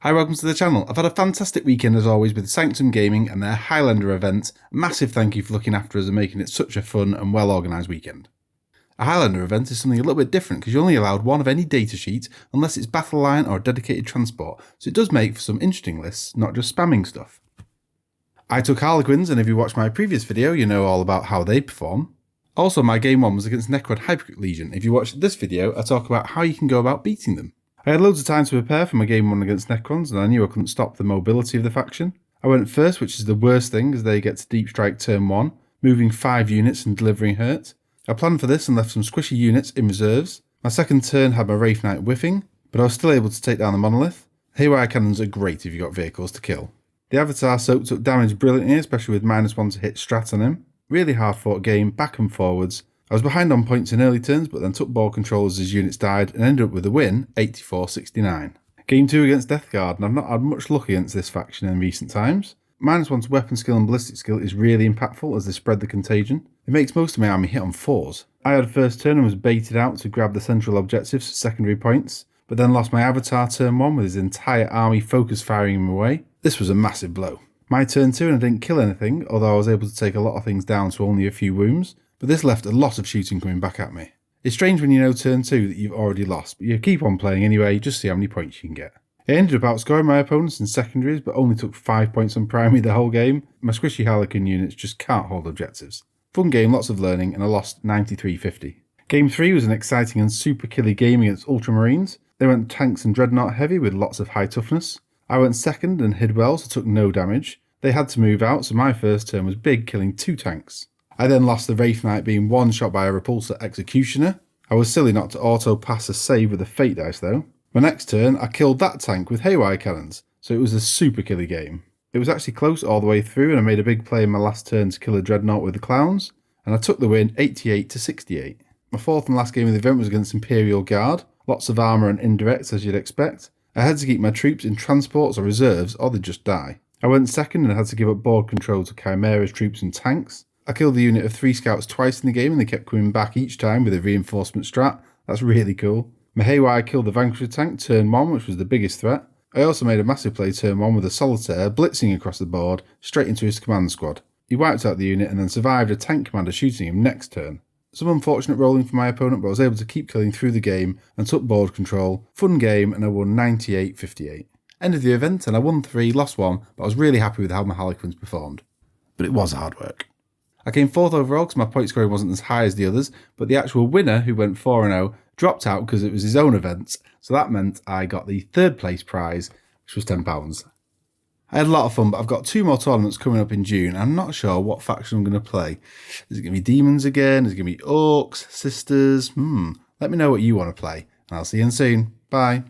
Hi, welcome to the channel. I've had a fantastic weekend as always with Sanctum Gaming and their Highlander event. A massive thank you for looking after us and making it such a fun and well organised weekend. A Highlander event is something a little bit different because you're only allowed one of any datasheet unless it's battle line or a dedicated transport, so it does make for some interesting lists, not just spamming stuff. I took Harlequins, and if you watched my previous video you know all about how they perform. Also, my game 1 was against Necron Hypocrite Legion. If you watched this video I talk about how you can go about beating them. I had loads of time to prepare for my game 1 against Necrons, and I knew I couldn't stop the mobility of the faction. I went first, which is the worst thing as they get to deep strike turn 1, moving 5 units and delivering hurt. I planned for this and left some squishy units in reserves. My second turn had my Wraith Knight whiffing, but I was still able to take down the monolith. Haywire cannons are great if you've got vehicles to kill. The Avatar soaked up damage brilliantly, especially with -1 to hit strat on him. Really hard fought game, back and forwards. I was behind on points in early turns, but then took ball control as his units died and ended up with a win, 84-69. Game 2 against Death Guard, and I've not had much luck against this faction in recent times. -1 to weapon skill and ballistic skill is really impactful as they spread the contagion. It makes most of my army hit on 4s. I had first turn and was baited out to grab the central objectives for secondary points, but then lost my Avatar turn 1 with his entire army focus firing him away. This was a massive blow. My turn 2 and I didn't kill anything, although I was able to take a lot of things down to only a few wounds. But this left a lot of shooting coming back at me. It's strange when you know turn 2 that you've already lost, but you keep on playing anyway, just see how many points you can get. I ended up outscoring my opponents in secondaries, but only took 5 points on primary the whole game. My squishy Harlequin units just can't hold objectives. Fun game, lots of learning, and I lost 93-50. Game 3 was an exciting and super killy game against Ultramarines. They went tanks and dreadnought heavy with lots of high toughness. I went second and hid well, so took no damage. They had to move out, so my first turn was big, killing 2 tanks. I then lost the Wraith Knight being one shot by a Repulsor Executioner. I was silly not to auto pass a save with a Fate dice though. My next turn I killed that tank with Haywire cannons, so it was a super killy game. It was actually close all the way through and I made a big play in my last turn to kill a Dreadnought with the Clowns, and I took the win 88-68. My fourth and last game of the event was against Imperial Guard, lots of armour and indirects as you'd expect. I had to keep my troops in transports or reserves or they'd just die. I went second and had to give up board control to Chimera's troops and tanks. I killed the unit of 3 scouts twice in the game and they kept coming back each time with a reinforcement strat. That's really cool. My Haywire killed the Vanquisher tank turn 1, which was the biggest threat. I also made a massive play turn 1 with a Solitaire blitzing across the board straight into his command squad. He wiped out the unit and then survived a tank commander shooting him next turn. Some unfortunate rolling for my opponent, but I was able to keep killing through the game and took board control. Fun game and I won 98-58. Ended the event and I won 3, lost 1, but I was really happy with how my Harlequins performed. But it was hard work. I came 4th overall because my point scoring wasn't as high as the others, but the actual winner, who went 4-0, dropped out because it was his own event, so that meant I got the 3rd place prize, which was £10. I had a lot of fun, but I've got 2 more tournaments coming up in June. I'm not sure what faction I'm going to play. Is it going to be Demons again? Is it going to be Orcs? Sisters? Let me know what you want to play, and I'll see you soon. Bye.